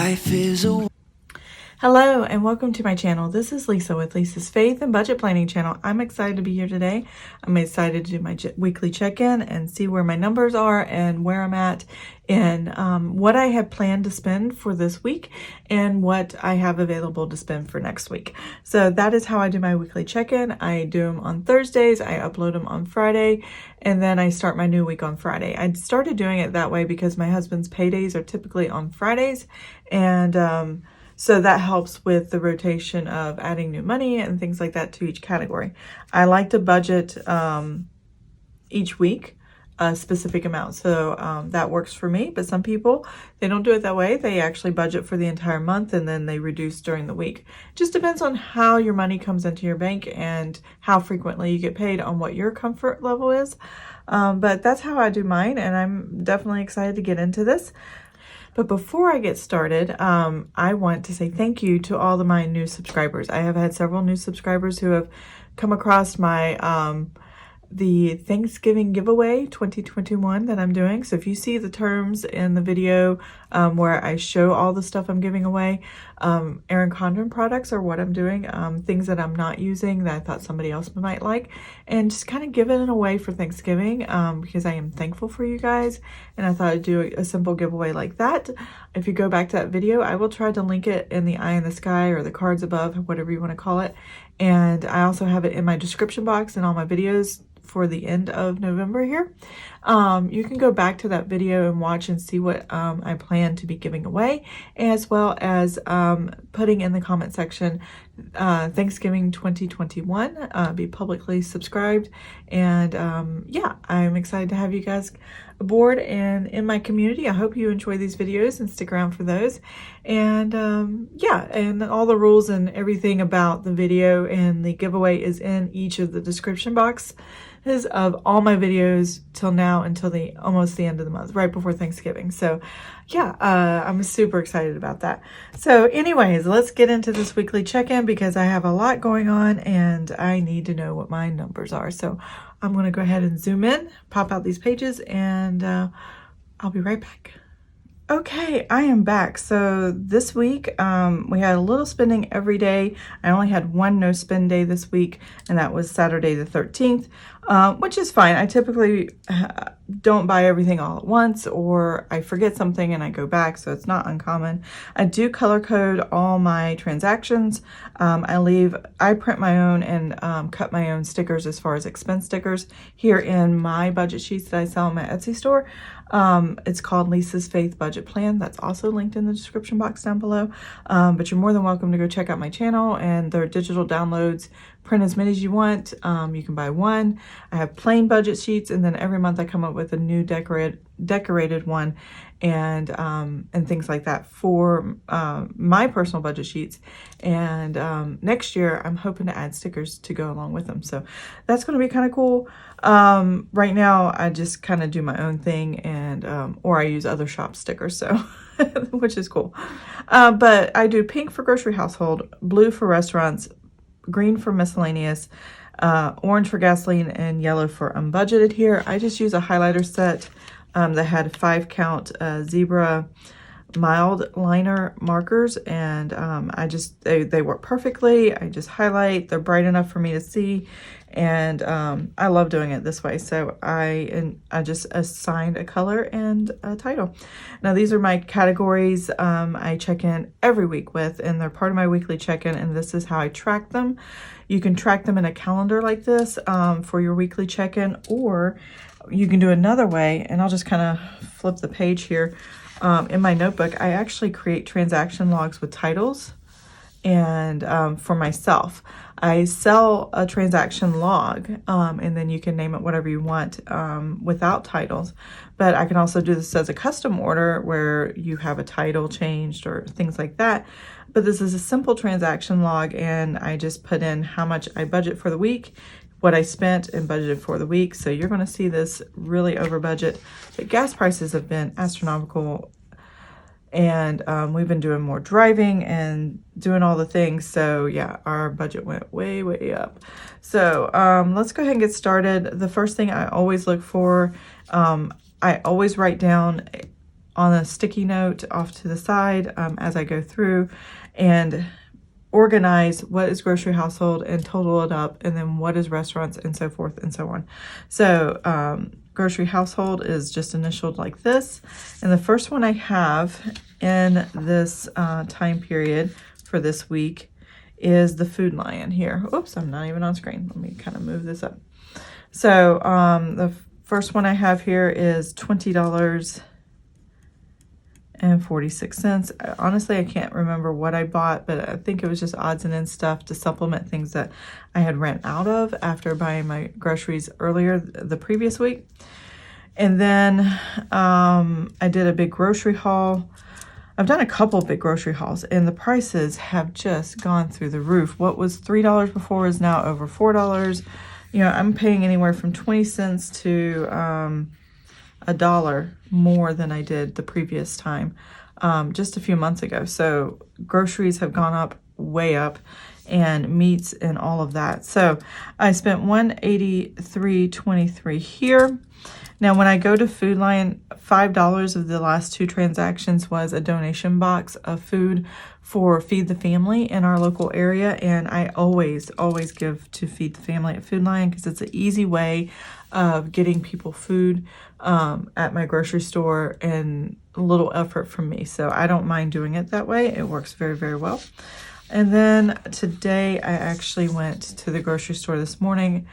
Life is a... Hello and welcome to my channel. This is Lisa with Lisa's Faith and Budget Planning channel. I'm excited to be here today. I'm excited to do my weekly check-in and see where my numbers are and where I'm at and what I have planned to spend for this week and what I have available to spend for next week. So that is how I do my weekly check-in. I do them on Thursdays, I upload them on Friday, and then I start my new week on Friday. I started doing it that way because my husband's paydays are typically on Fridays, and so that helps with the rotation of adding new money and things like that to each category. I like to budget each week a specific amount. So that works for me, but some people, they don't do it that way. They actually budget for the entire month and then they reduce during the week. It just depends on how your money comes into your bank and how frequently you get paid on what your comfort level is. But that's how I do mine, and I'm definitely excited to get into this. But before I get started, I want to say thank you to all of my new subscribers. I have had several new subscribers who have come across my the Thanksgiving giveaway 2021 that I'm doing. So if you see the terms in the video where I show all the stuff I'm giving away, Erin Condren products are what I'm doing, things that I'm not using that I thought somebody else might like, and just kind of giving it away for Thanksgiving because I am thankful for you guys, and I thought I'd do a simple giveaway like that. If you go back to that video, I will try to link it in the eye in the sky or the cards above, whatever you want to call it, and I also have it in my description box and all my videos for the end of November here. You can go back to that video and watch and see what I plan to be giving away, as well as putting in the comment section Thanksgiving 2021, be publicly subscribed, and yeah, I'm excited to have you guys aboard and in my community. I hope you enjoy these videos and stick around for those, and yeah, and all the rules and everything about the video and the giveaway is in each of the description boxes of all my videos till now, until almost the end of the month, right before Thanksgiving. So yeah, I'm super excited about that. So anyways, let's get into this weekly check-in because I have a lot going on and I need to know what my numbers are. So I'm going to go ahead and zoom in, pop out these pages, and I'll be right back. Okay, I am back. So this week, we had a little spending every day. I only had one no spend day this week, and that was Saturday the 13th, which is fine. I typically don't buy everything all at once, or I forget something and I go back, so it's not uncommon. I do color code all my transactions. I print my own and cut my own stickers as far as expense stickers here in my budget sheets that I sell on my Etsy store. It's called Lisa's Faith Budget Plan. That's also linked in the description box down below. But you're more than welcome to go check out my channel, and there are digital downloads. Print as many as you want. You can buy one. I have plain budget sheets, and then every month I come up with a new decorated one, and things like that for my personal budget sheets. And next year I'm hoping to add stickers to go along with them, so that's going to be kind of cool. Right now I just kind of do my own thing, and or I use other shop stickers, so which is cool. But I do pink for grocery household, blue for restaurants, green for miscellaneous, orange for gasoline, and yellow for unbudgeted here. I just use a highlighter set that had 5 count zebra mild liner markers, and they work perfectly. I just highlight, they're bright enough for me to see, and I love doing it this way. So I just assigned a color and a title. Now these are my categories I check in every week with, and they're part of my weekly check-in, and this is how I track them. You can track them in a calendar like this for your weekly check-in, or you can do another way, and I'll just kind of flip the page here. In my notebook, I actually create transaction logs with titles, and for myself, I sell a transaction log, and then you can name it whatever you want without titles. But I can also do this as a custom order where you have a title changed or things like that. But this is a simple transaction log, and I just put in how much I budget for the week, what I spent and budgeted for the week. So you're going to see this really over budget, but gas prices have been astronomical, and we've been doing more driving and doing all the things. So yeah, our budget went way up. So let's go ahead and get started. The first thing I always look for, I always write down on a sticky note off to the side as I go through and organize what is grocery household and total it up, and then what is restaurants and so forth and so on. So grocery household is just initialed like this, and the first one I have in this time period for this week is the Food Lion here. Oops, I'm not even on screen. Let me kind of move this up. So the first one I have here is $20.46. Honestly, I can't remember what I bought, but I think it was just odds and ends stuff to supplement things that I had ran out of after buying my groceries earlier the previous week. And then I did a big grocery haul. I've done a couple big grocery hauls, and the prices have just gone through the roof. What was $3 before is now over $4. You know, I'm paying anywhere from 20 cents to $1 more than I did the previous time, just a few months ago. So groceries have gone up, way up, and meats and all of that. So I spent $183.23 here. Now, when I go to Food Lion, $5 of the last 2 transactions was a donation box of food for Feed the Family in our local area. And I always give to Feed the Family at Food Lion because it's an easy way of getting people food at my grocery store and a little effort from me. So I don't mind doing it that way. It works very, very well. And then today I actually went to the grocery store this morning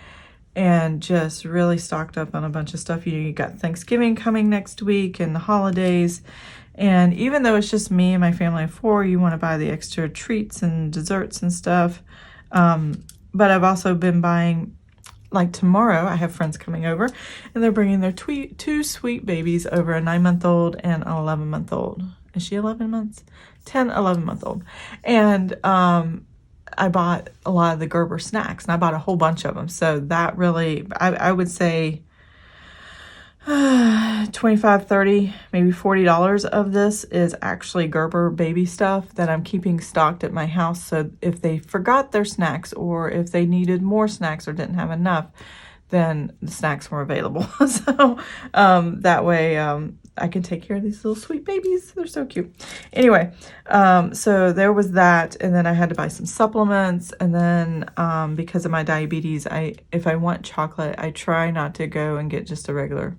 and just really stocked up on a bunch of stuff. You got Thanksgiving coming next week and the holidays. And even though it's just me and my family of 4, you want to buy the extra treats and desserts and stuff. But I've also been buying, like tomorrow, I have friends coming over and they're bringing their 2 sweet babies over, a 9-month-old and an 11-month-old. Is she 11 months? 10, 11-month-old. And I bought a lot of the Gerber snacks, and I bought a whole bunch of them. So that really, I would say 25, 30, maybe $40 of this is actually Gerber baby stuff that I'm keeping stocked at my house. So if they forgot their snacks, or if they needed more snacks or didn't have enough, then the snacks were available. So that way I can take care of these little sweet babies. They're so cute. Anyway, so there was that, and then I had to buy some supplements, and then because of my diabetes, if I want chocolate, I try not to go and get just a regular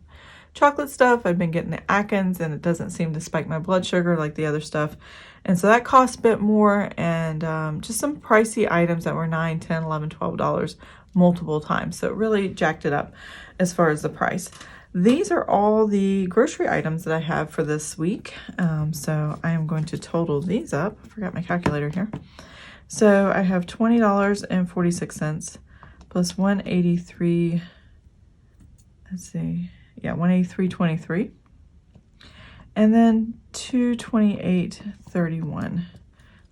chocolate stuff. I've been getting the Atkins, and it doesn't seem to spike my blood sugar like the other stuff. And so that costs a bit more, and just some pricey items that were $9, $10, $11, $12 multiple times. So it really jacked it up as far as the price. These are all the grocery items that I have for this week. So I am going to total these up. I forgot my calculator here. So I have $20.46 plus 183. Let's see. Yeah, 183.23. And then 228.31.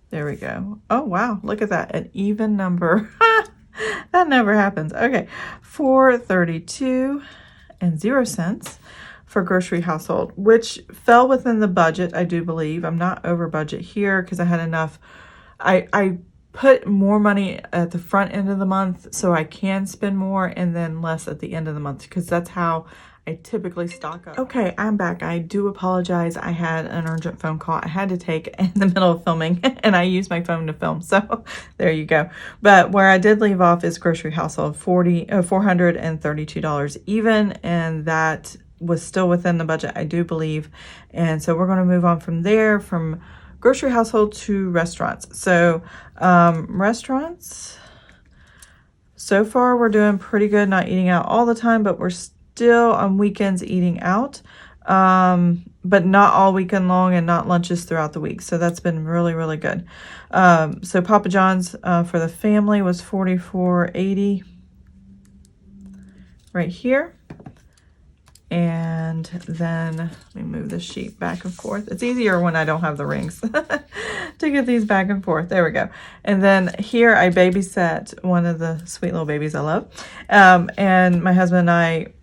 There we go. Oh, wow. Look at that. An even number. That never happens. Okay. $432.00 for grocery household, which fell within the budget, I do believe. I'm not over budget here because I had enough. I put more money at the front end of the month so I can spend more, and then less at the end of the month, because that's how I typically stock up. Okay, I'm back. I do apologize. I had an urgent phone call I had to take in the middle of filming, and I used my phone to film. So there you go. But where I did leave off is grocery household, $432 even, and that was still within the budget, I do believe. And so we're going to move on from there, from grocery household to restaurants. So restaurants, so far we're doing pretty good, not eating out all the time, but we're still on weekends eating out, but not all weekend long, and not lunches throughout the week. So that's been really, really good. So Papa John's for the family was $44.80 right here. And then let me move this sheet back and forth. It's easier when I don't have the rings to get these back and forth. There we go. And then here I babysat one of the sweet little babies I love. And my husband and I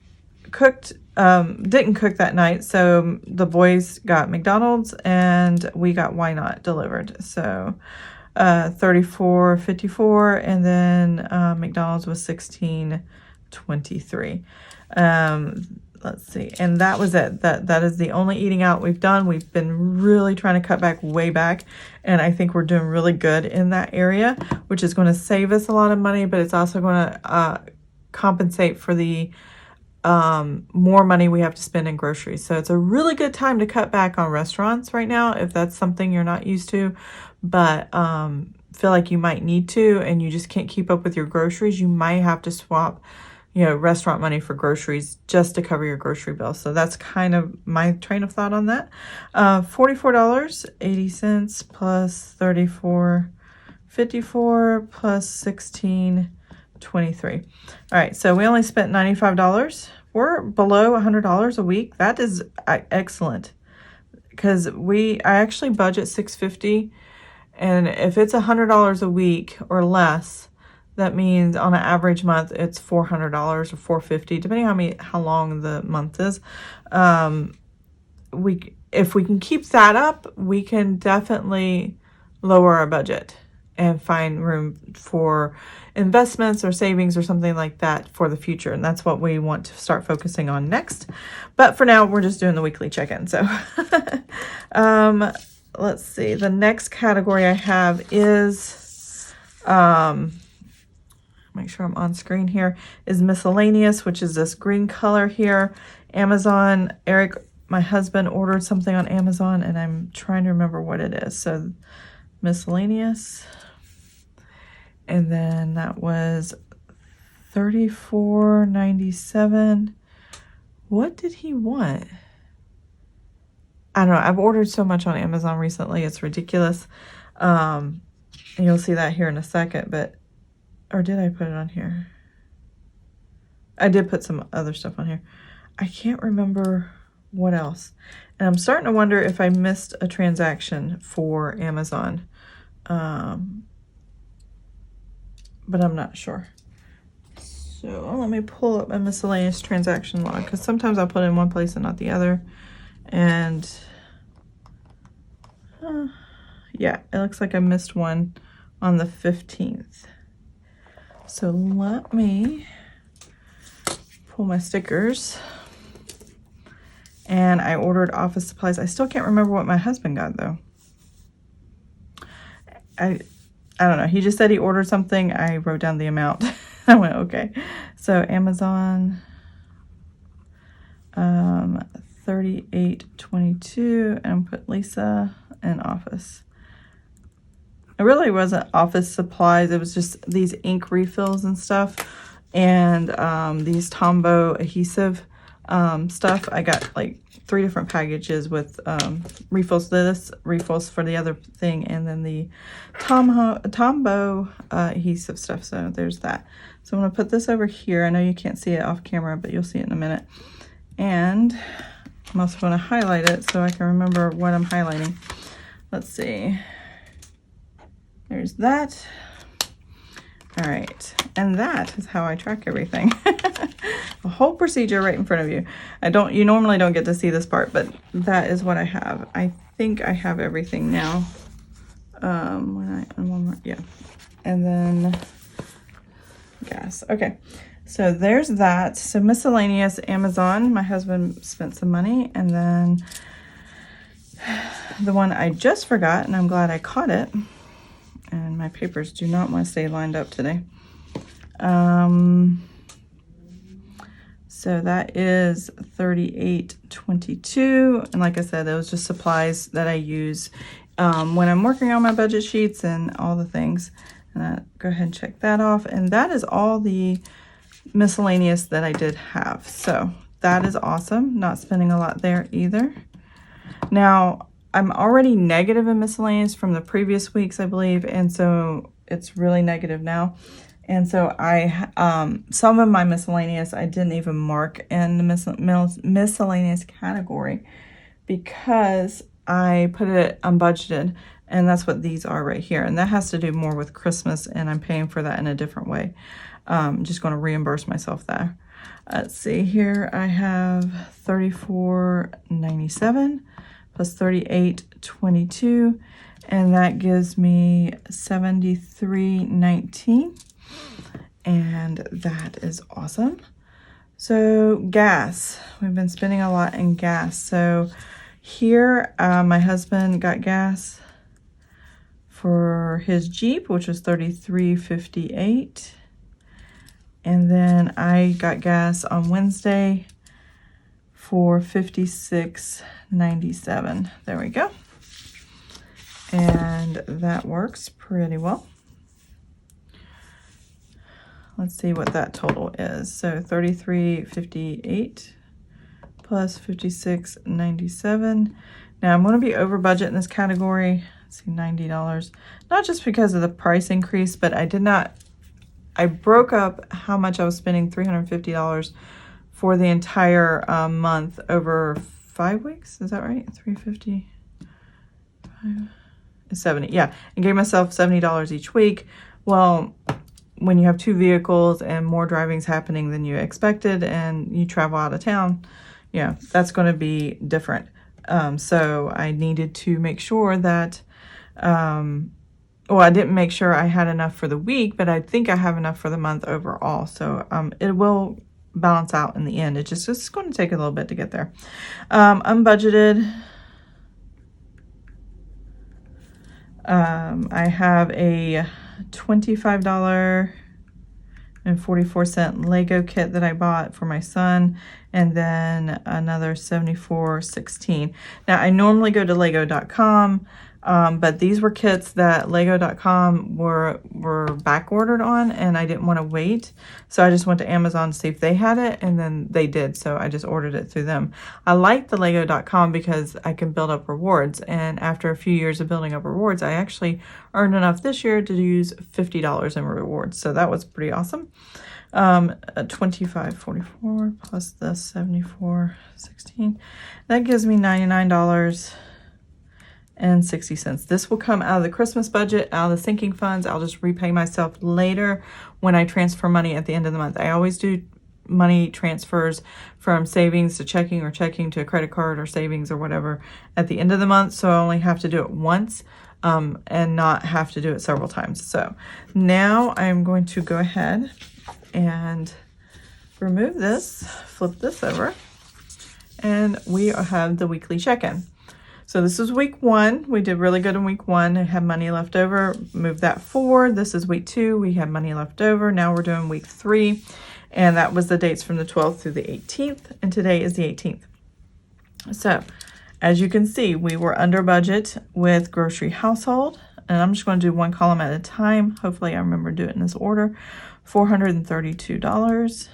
cooked, didn't cook that night. So the boys got McDonald's and we got Why Not delivered. So $34.54, and then McDonald's was $16.34. $16.23. Let's see, and that was it. That is the only eating out we've done. We've been really trying to cut back way back, and I think we're doing really good in that area, which is going to save us a lot of money, but it's also going to compensate for the more money we have to spend in groceries. So it's a really good time to cut back on restaurants right now if that's something you're not used to, but feel like you might need to and you just can't keep up with your groceries. You might have to swap, you know, restaurant money for groceries just to cover your grocery bill. So that's kind of my train of thought on that. $44.80 plus $34.54 plus $16.23. All right, so we only spent $95. We're below $100 a week. That is excellent, because I actually budget $650, and if it's $100 a week or less, that means on an average month it's $400 or $450, depending on how long the month is. If we can keep that up, we can definitely lower our budget and find room for investments or savings or something like that for the future. And that's what we want to start focusing on next. But for now, we're just doing the weekly check-in. So let's see. The next category I have is, make sure I'm on screen here, is Miscellaneous, which is this green color here. Amazon. Eric, my husband, ordered something on Amazon, and I'm trying to remember what it is. So Miscellaneous. And then that was $34.97. What did he want? I don't know. I've ordered so much on Amazon recently. It's ridiculous. And you'll see that here in a second. But, or did I put it on here? I did put some other stuff on here. I can't remember what else. And I'm starting to wonder if I missed a transaction for Amazon. But I'm not sure. So let me pull up my miscellaneous transaction log, because sometimes I'll put it in one place and not the other. And yeah, it looks like I missed one on the 15th. So let me pull my stickers. And I ordered office supplies. I still can't remember what my husband got though. I don't know. He just said he ordered something. I wrote down the amount. I went, okay. So Amazon, $38.22, and put Lisa and office. It really wasn't office supplies. It was just these ink refills and stuff, and these Tombow adhesive stuff. I got like 3 different packages with refills for this, refills for the other thing, and then the Tombow adhesive stuff. So there's that. So I'm going to put this over here. I know you can't see it off camera, but you'll see it in a minute. And I'm also going to highlight it so I can remember what I'm highlighting. Let's see. There's that. All right, and that is how I track everything. A whole procedure right in front of you. You normally don't get to see this part, but that is what I have. I think I have everything now. One more, yeah. And then gas. Okay, so there's that. So Miscellaneous, Amazon. My husband spent some money, and then the one I just forgot, and I'm glad I caught it. And my papers do not want to stay lined up today. So that is $38.22. And like I said, those just supplies that I use when I'm working on my budget sheets and all the things. And go ahead and check that off. And that is all the miscellaneous that I did have. So that is awesome. Not spending a lot there either. Now, I'm already negative in miscellaneous from the previous weeks, I believe, and so it's really negative now. And so some of my miscellaneous I didn't even mark in the miscellaneous category because I put it unbudgeted, and that's what these are right here. And that has to do more with Christmas, and I'm paying for that in a different way. I'm just going to reimburse myself there. Let's see here. I have $34.97. plus $38.22, and that gives me $73.19. and that is awesome. So gas, we've been spending a lot in gas. So here, my husband got gas for his Jeep, which was $33.58. And then I got gas on Wednesday for $56.97. There we go. And that works pretty well. Let's see what that total is. So $33.58 plus $56.97. Now I'm going to be over budget in this category. Let's see, $90. Not just because of the price increase, but I broke up how much I was spending, $350 for the entire month over 5 weeks. Is that right? 350, 70. Yeah, and gave myself $70 each week. Well, when you have 2 vehicles and more driving's happening than you expected and you travel out of town, yeah, that's going to be different. So I needed to make sure that, well, I didn't make sure I had enough for the week, but I think I have enough for the month overall. So it will balance out in the end. It's going to take a little bit to get there. Unbudgeted. I have a $25.44 Lego kit that I bought for my son, and then another $74.16. Now I normally go to lego.com, but these were kits that lego.com were back ordered on, and I didn't want to wait, so I just went to Amazon to see if they had it, and then they did, so I just ordered it through them. I like the lego.com because I can build up rewards, and after a few years of building up rewards, I actually earned enough this year to use $50 in rewards, so that was pretty awesome. $25.44 plus the $74.16, that gives me $99.60. This will come out of the Christmas budget, out of the sinking funds. I'll just repay myself later when I transfer money at the end of the month. I always do money transfers from savings to checking, or checking to a credit card, or savings or whatever at the end of the month, so I only have to do it once and not have to do it several times. So now I'm going to go ahead and remove this, flip this over, and we have the weekly check-in. So this is week 1. We did really good in week 1. I had money left over. Move that forward. This is week 2. We had money left over. Now we're doing week 3. And that was the dates from the 12th through the 18th. And today is the 18th. So as you can see, we were under budget with grocery household. And I'm just going to do one column at a time. Hopefully I remember to do it in this order. $432.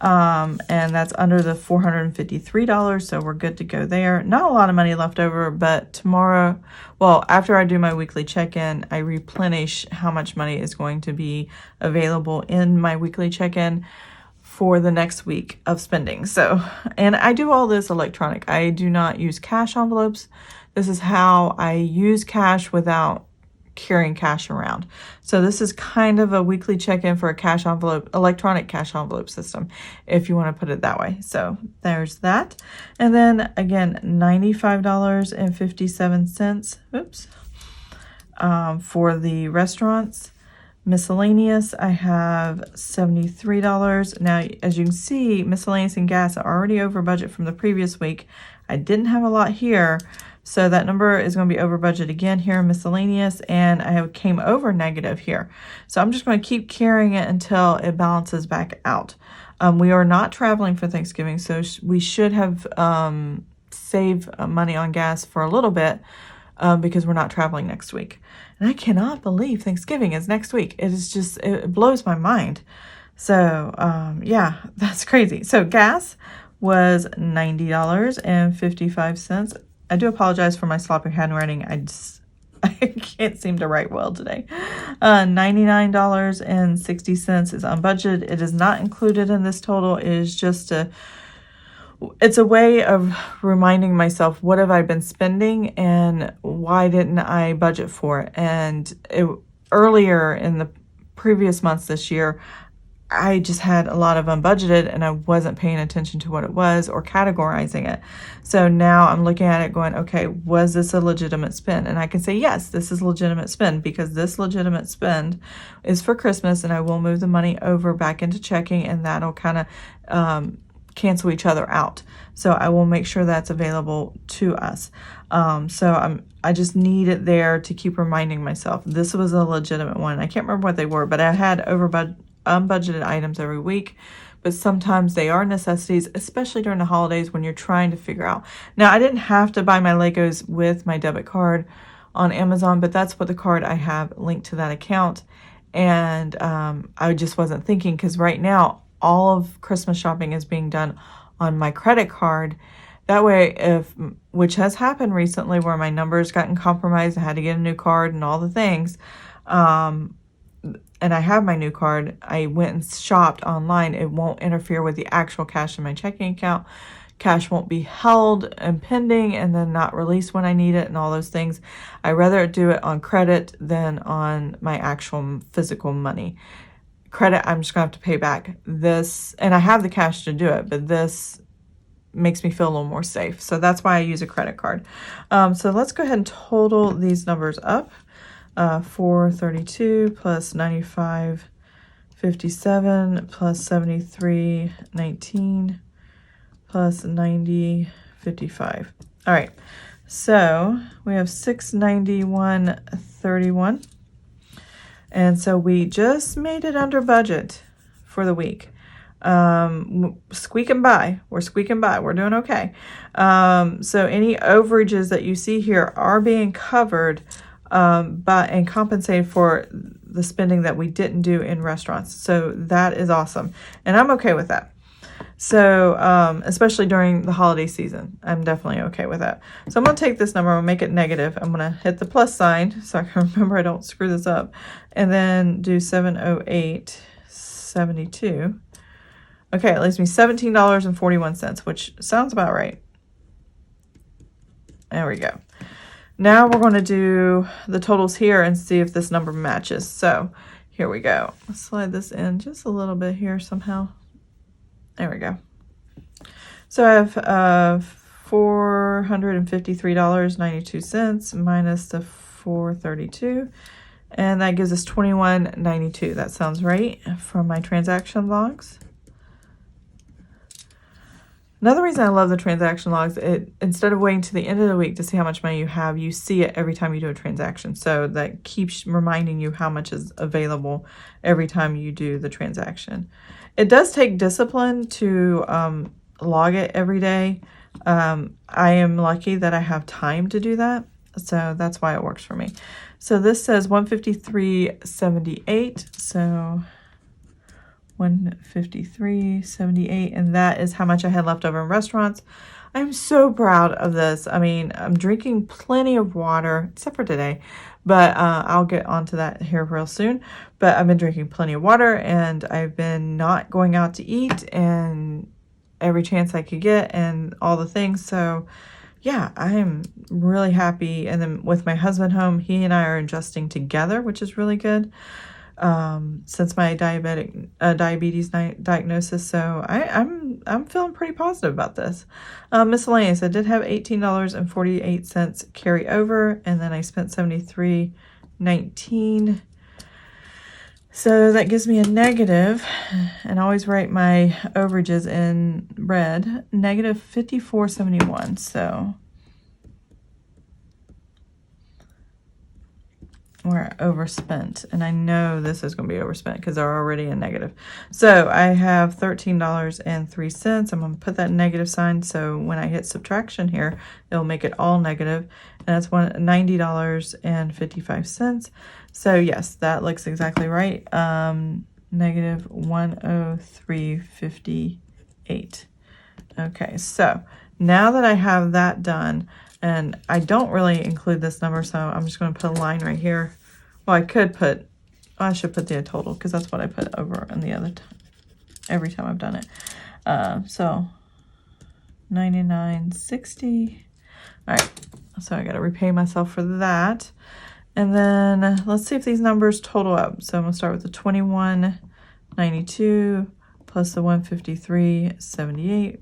And that's under the $453, so we're good to go there. Not a lot of money left over, but tomorrow, well, after I do my weekly check-in, I replenish how much money is going to be available in my weekly check-in for the next week of spending. So, and I do all this electronic. I do not use cash envelopes. This is how I use cash without carrying cash around. So this is kind of a weekly check-in for a cash envelope, electronic cash envelope system, if you want to put it that way. So there's that. And then again, $95.57, oops, for the restaurants. Miscellaneous, I have $73. Now, as you can see, miscellaneous and gas are already over budget from the previous week. I didn't have a lot here, so that number is going to be over budget again here in miscellaneous, and I came over negative here. So I'm just going to keep carrying it until it balances back out. We are not traveling for Thanksgiving, so we should have saved money on gas for a little bit because we're not traveling next week. And I cannot believe Thanksgiving is next week. It is just, it blows my mind. So yeah, that's crazy. So gas was $90.55. I do apologize for my sloppy handwriting. I can't seem to write well today. $99.60 is on budget. It is not included in this total. It is just it's a way of reminding myself, what have I been spending and why didn't I budget for it? And earlier in the previous months this year, I just had a lot of unbudgeted and I wasn't paying attention to what it was or categorizing it. So now I'm looking at it going, okay, was this a legitimate spend? And I can say, yes, this is legitimate spend, because this legitimate spend is for Christmas, and I will move the money over back into checking, and that'll kind of cancel each other out. So I will make sure that's available to us. I just need it there to keep reminding myself this was a legitimate one. I can't remember what they were, but I had unbudgeted items every week, but sometimes they are necessities, especially during the holidays when you're trying to figure out. Now, I didn't have to buy my Legos with my debit card on Amazon, but that's what the card I have linked to that account. And I just wasn't thinking, because right now all of Christmas shopping is being done on my credit card. That way, which has happened recently where my number's gotten compromised, I had to get a new card and all the things, and I have my new card, I went and shopped online. It won't interfere with the actual cash in my checking account. Cash won't be held and pending and then not released when I need it and all those things. I'd rather do it on credit than on my actual physical money. Credit, I'm just gonna have to pay back this, and I have the cash to do it, but this makes me feel a little more safe. So that's why I use a credit card. So let's go ahead and total these numbers up. 432 plus 95.57 plus 73.19 plus 90.55. All right, so we have 691.31, and so we just made it under budget for the week. Squeaking by. We're squeaking by. We're doing okay. So any overages that you see here are being covered and compensated for the spending that we didn't do in restaurants. So that is awesome, and I'm okay with that. So especially during the holiday season, I'm definitely okay with that. So I'm going to take this number, I'm going to make it negative. I'm going to hit the plus sign so I can remember I don't screw this up, and then do 708.72. Okay, it leaves me $17.41, which sounds about right. There we go. Now we're going to do the totals here and see if this number matches. So here we go. Let's slide this in just a little bit here somehow. There we go. So I have $453.92 minus the $432, and that gives us $21.92. That sounds right from my transaction logs. Another reason I love the transaction logs, instead of waiting to the end of the week to see how much money you have, you see it every time you do a transaction. So that keeps reminding you how much is available every time you do the transaction. It does take discipline to log it every day. I am lucky that I have time to do that, so that's why it works for me. So this says 153.78. So 153.78, and that is how much I had left over in restaurants. I'm so proud of this. I mean, I'm drinking plenty of water, except for today, but I'll get onto that here real soon. But I've been drinking plenty of water, and I've been not going out to eat, and every chance I could get, and all the things. So yeah, I am really happy. And then with my husband home, he and I are adjusting together, which is really good. Since my diabetes diagnosis, so I'm feeling pretty positive about this. Miscellaneous, I did have $18.48 carry over, and then I spent $73.19. So that gives me a negative, and I always write my overages in red, negative $54.71. So we're overspent, and I know this is going to be overspent because they're already in negative. So I have $13.03. I'm going to put that negative sign, so when I hit subtraction here, it'll make it all negative, and that's $90.55. So yes, that looks exactly right. Negative 103.58. Okay, so now that I have that done, and I don't really include this number, so I'm just going to put a line right here. Well, I should put the total, because that's what I put over on the other time, every time I've done it. So 99.60. All right, so I got to repay myself for that. And then let's see if these numbers total up. So I'm going to start with the 21 92 plus the 153.78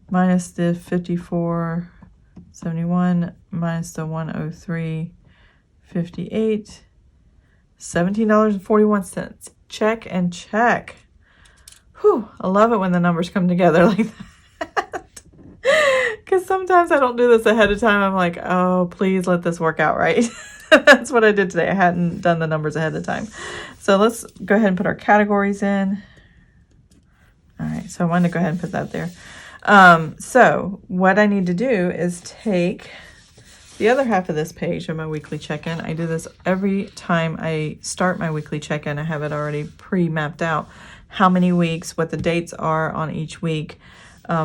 minus the 54.71 minus the 103.58, $17.41. Check and check. Whew, I love it when the numbers come together like that. Because sometimes I don't do this ahead of time. I'm like, oh, please let this work out right. That's what I did today. I hadn't done the numbers ahead of time. So let's go ahead and put our categories in. All right, so I wanted to go ahead and put that there. So what I need to do is take the other half of this page of my weekly check-in. I do this every time I start my weekly check-in. I have it already pre-mapped out, how many weeks, what the dates are on each week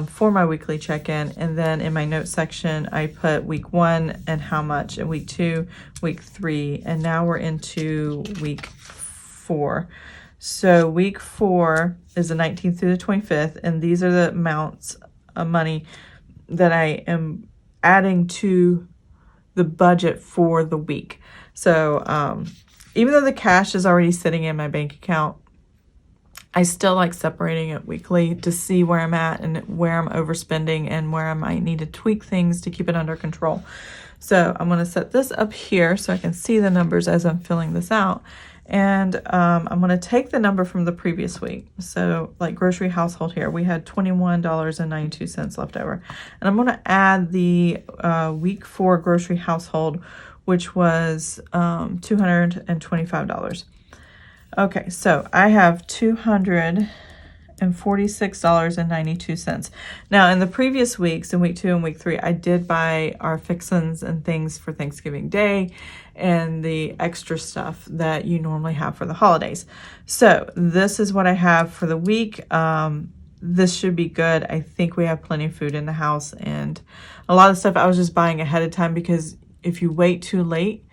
for my weekly check-in. And then in my notes section, I put week 1 and how much, and week 2, week 3, and now we're into week 4. So week 4 is the 19th through the 25th, and these are the amounts of money that I am adding to the budget for the week. So even though the cash is already sitting in my bank account, I still like separating it weekly to see where I'm at and where I'm overspending and where I might need to tweak things to keep it under control. So I'm going to set this up here so I can see the numbers as I'm filling this out. And I'm going to take the number from the previous week. So like grocery household here, we had $21.92 left over. And I'm going to add the week 4 grocery household, which was $225. Okay, so I have $246.92. Now, in the previous weeks, in week 2 and week 3, I did buy our fixins and things for Thanksgiving Day and the extra stuff that you normally have for the holidays. So this is what I have for the week. This should be good. I think we have plenty of food in the house, and a lot of stuff I was just buying ahead of time because if you wait too late,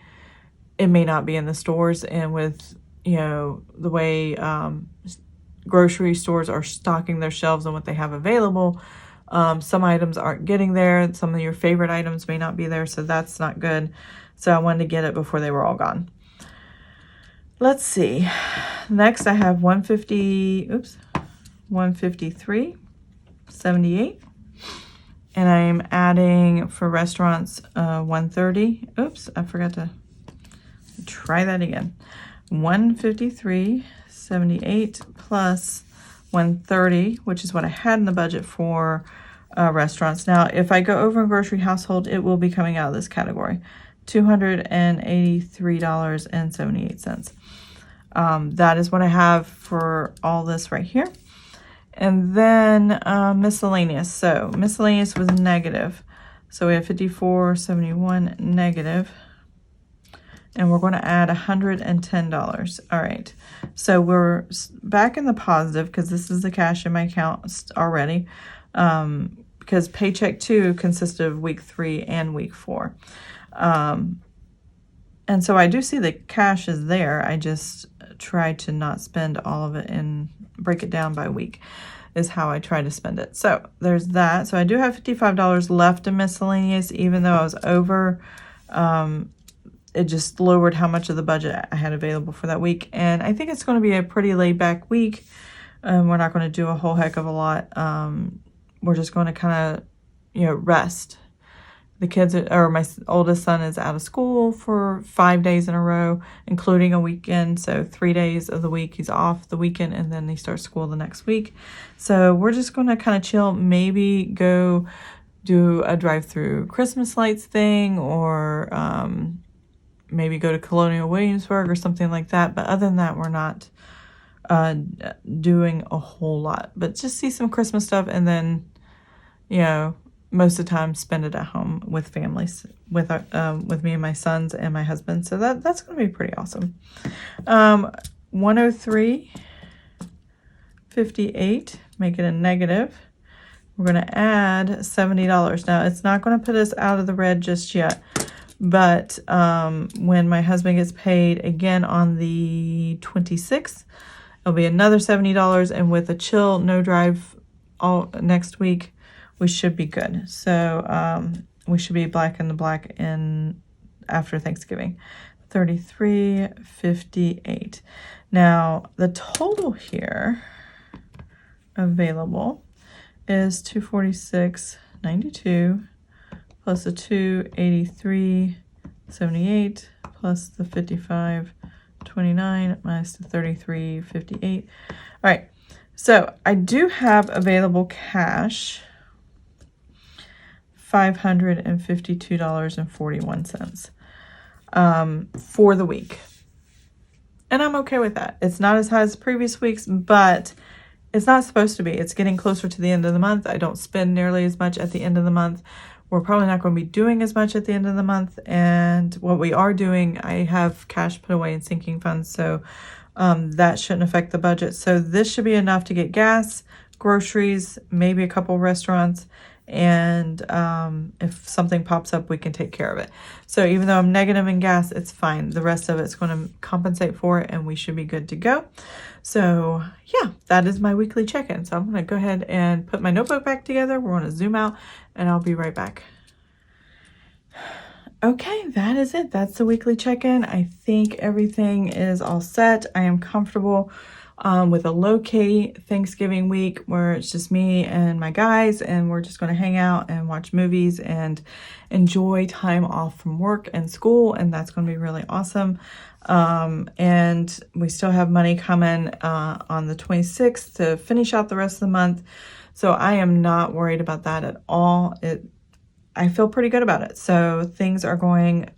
it may not be in the stores. And with the way grocery stores are stocking their shelves and what they have available, some items aren't getting there. Some of your favorite items may not be there, so that's not good. So I wanted to get it before they were all gone. Let's see. Next I have 153.78. And I'm adding for restaurants 130. Oops, I forgot to try that again. 153.78 plus 130, which is what I had in the budget for restaurants. Now, if I go over in grocery household, it will be coming out of this category, $283.78. That is what I have for all this right here. And then miscellaneous. So miscellaneous was negative. So we have 54.71 negative. And we're going to add $110. All right. So we're back in the positive because this is the cash in my account already. Because paycheck 2 consisted of week 3 and week 4. And so I do see the cash is there. I just try to not spend all of it and break it down by week is how I try to spend it. So there's that. So I do have $55 left in miscellaneous, even though I was over. It just lowered how much of the budget I had available for that week. And I think it's going to be a pretty laid back week. We're not going to do a whole heck of a lot. We're just going to kind of, rest. The kids, or my oldest son is out of school for 5 days in a row, including a weekend. So 3 days of the week he's off the weekend, and then he starts school the next week. So we're just going to kind of chill, maybe go do a drive-through Christmas lights thing, or maybe go to Colonial Williamsburg or something like that. But other than that, we're not doing a whole lot. But just see some Christmas stuff, and then, most of the time spend it at home with families, with me and my sons and my husband. So that's going to be pretty awesome. 103.58, make it a negative. We're going to add $70. Now, it's not going to put us out of the red just yet. But when my husband gets paid again on the 26th, it'll be another $70. And with a chill, no drive all next week, we should be good. So we should be black in the black after Thanksgiving. 33.58. Now, the total here available is $246.92 plus the $283.78 plus the $55.29 minus the $33.58. All right, so I do have available cash $552.41 for the week. And I'm okay with that. It's not as high as previous weeks, but it's not supposed to be. It's getting closer to the end of the month. I don't spend nearly as much at the end of the month. We're probably not going to be doing as much at the end of the month. And what we are doing, I have cash put away in sinking funds. So that shouldn't affect the budget. So this should be enough to get gas, groceries, maybe a couple restaurants. And if something pops up, we can take care of it. So even though I'm negative in gas, it's fine. The rest of it's going to compensate for it, and we should be good to go. So yeah, that is my weekly check-in. So I'm going to go ahead and put my notebook back together. We're going to zoom out, and I'll be right back. Okay, that is it. That's the weekly check-in. I think everything is all set. I am comfortable with a low-key Thanksgiving week where it's just me and my guys, and we're just going to hang out and watch movies and enjoy time off from work and school, and that's going to be really awesome. And we still have money coming on the 26th to finish out the rest of the month, so I am not worried about that at all. I feel pretty good about it, so things are going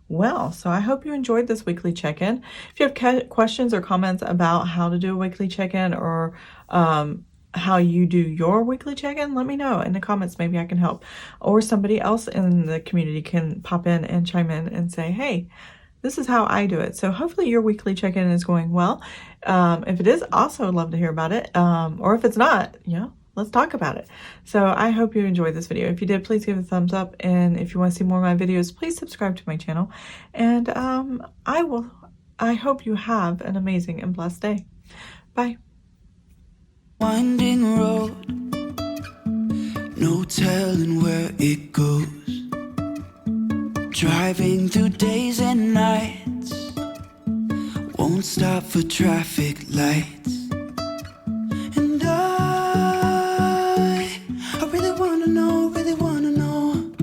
well. So I hope you enjoyed this weekly check-in. If you have questions or comments about how to do a weekly check-in, or how you do your weekly check-in, let me know in the comments. Maybe I can help, or somebody else in the community can pop in and chime in and say, hey, this is how I do it. So hopefully your weekly check-in is going well. If it is, also love to hear about it. Or if it's not, let's talk about it. So I hope you enjoyed this video. If you did, please give it a thumbs up. And if you want to see more of my videos, please subscribe to my channel. And I hope you have an amazing and blessed day. Bye. Winding road, no telling where it goes. Driving through days and nights, won't stop for traffic lights.